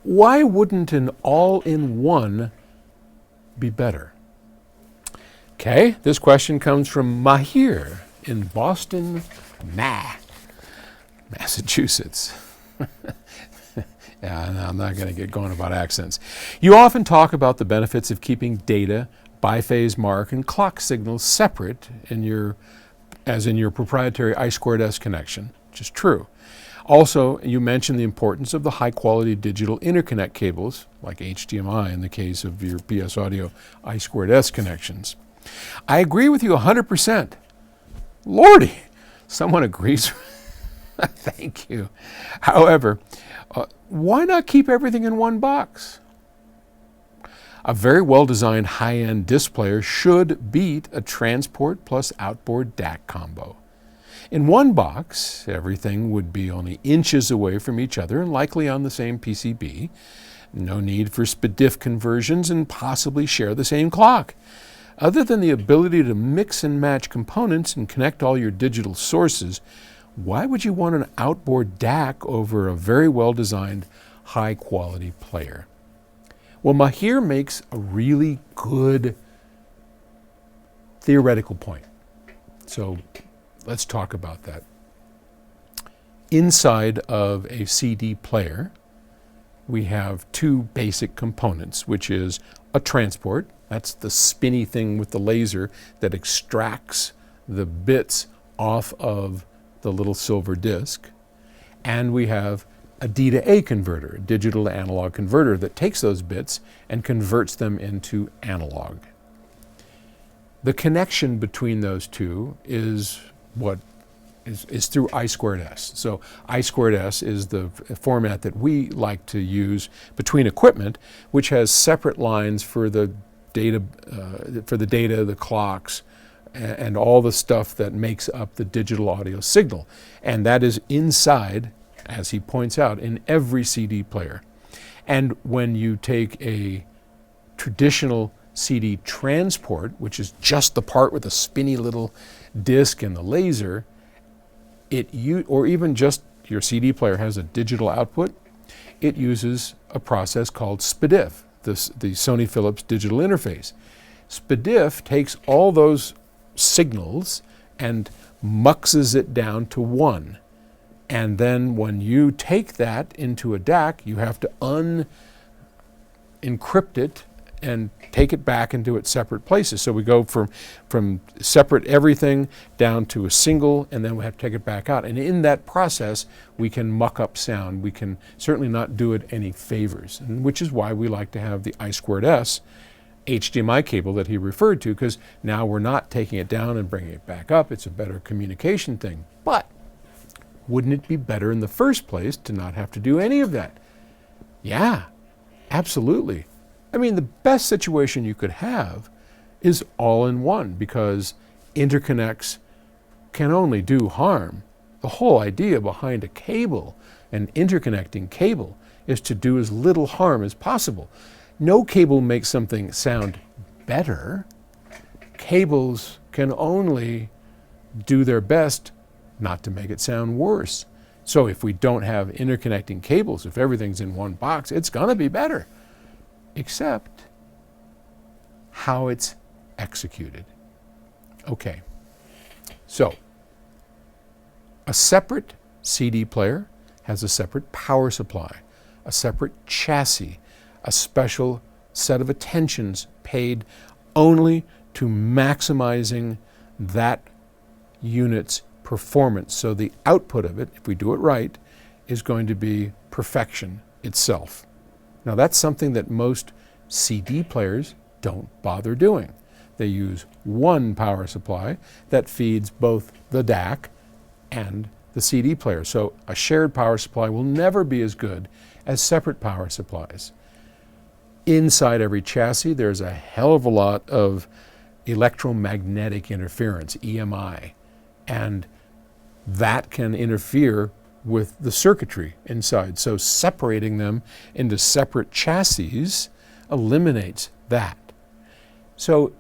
why wouldn't an all-in-one be better? Okay, this question comes from Mahir in Boston, Massachusetts. Yeah, no, I'm not going to get going about accents. You often talk about the benefits of keeping data, biphase mark, and clock signals separate as in your proprietary I2S connection, which is true. Also, you mentioned the importance of the high-quality digital interconnect cables, like HDMI in the case of your PS Audio I2S connections. I agree with you 100%. Lordy, someone agrees. Thank you. However, why not keep everything in one box? A very well-designed high-end disc player should beat a transport plus outboard DAC combo. In one box, everything would be only inches away from each other and likely on the same PCB. No need for SPDIF conversions and possibly share the same clock. Other than the ability to mix and match components and connect all your digital sources, why would you want an outboard DAC over a very well-designed, high-quality player? Well, Mahir makes a really good theoretical point. So let's talk about that. Inside of a CD player, we have two basic components, which is a transport. That's the spinny thing with the laser that extracts the bits off of the little silver disc. And we have a D to A converter, a digital to analog converter that takes those bits and converts them into analog. The connection between those two is what is through I2S. So I2S is the format that we like to use between equipment, which has separate lines for the data, the clocks, and all the stuff that makes up the digital audio signal. And that is inside, as he points out, in every CD player. And when you take a traditional CD transport, which is just the part with the spinny little disc and the laser, or even just your CD player has a digital output, it uses a process called SPDIF, the Sony Philips digital interface. SPDIF takes all those signals and muxes it down to one. And then when you take that into a DAC, you have to unencrypt it and take it back into its separate places. So we go from separate everything down to a single, and then we have to take it back out. And in that process, we can muck up sound. We can certainly not do it any favors, and which is why we like to have the I2S HDMI cable that he referred to, because now we're not taking it down and bringing it back up. It's a better communication thing. But wouldn't it be better in the first place to not have to do any of that? Yeah, absolutely. I mean, the best situation you could have is all in one, because interconnects can only do harm. The whole idea behind a cable, an interconnecting cable, is to do as little harm as possible. No cable makes something sound better. Cables can only do their best not to make it sound worse. So if we don't have interconnecting cables, if everything's in one box, it's going to be better. Except how it's executed. Okay, so a separate CD player has a separate power supply, a separate chassis, a special set of attentions paid only to maximizing that unit's performance. So the output of it, if we do it right, is going to be perfection itself. Now that's something that most CD players don't bother doing. They use one power supply that feeds both the DAC and the CD player. So a shared power supply will never be as good as separate power supplies. Inside every chassis, there's a hell of a lot of electromagnetic interference, EMI, and that can interfere with the circuitry inside. So separating them into separate chassis eliminates that. So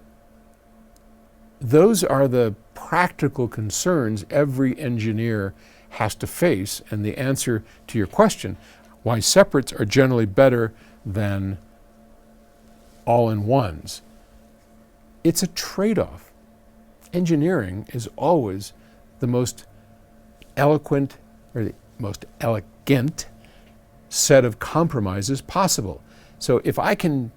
those are the practical concerns every engineer has to face. And the answer to your question, why separates are generally better than all-in-ones. It's a trade-off. Engineering is always the most eloquent or the most elegant set of compromises possible. So if I can,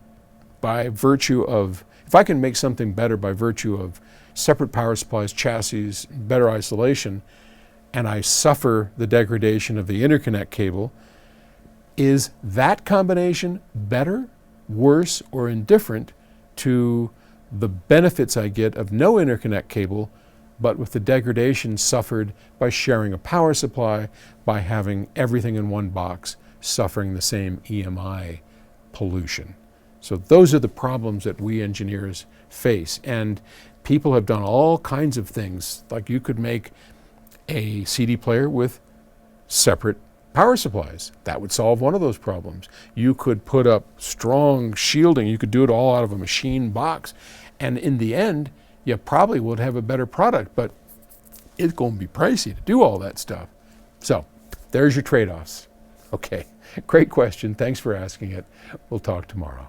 if I can make something better by virtue of separate power supplies, chassis, better isolation, and I suffer the degradation of the interconnect cable, is that combination better, worse, or indifferent to the benefits I get of no interconnect cable, but with the degradation suffered by sharing a power supply, by having everything in one box suffering the same EMI pollution? So those are the problems that we engineers face. And people have done all kinds of things. Like you could make a CD player with separate power supplies. That would solve one of those problems. You could put up strong shielding. You could do it all out of a machine box. And in the end, you probably would have a better product, but it's going to be pricey to do all that stuff. So there's your trade-offs. Okay, great question. Thanks for asking it. We'll talk tomorrow.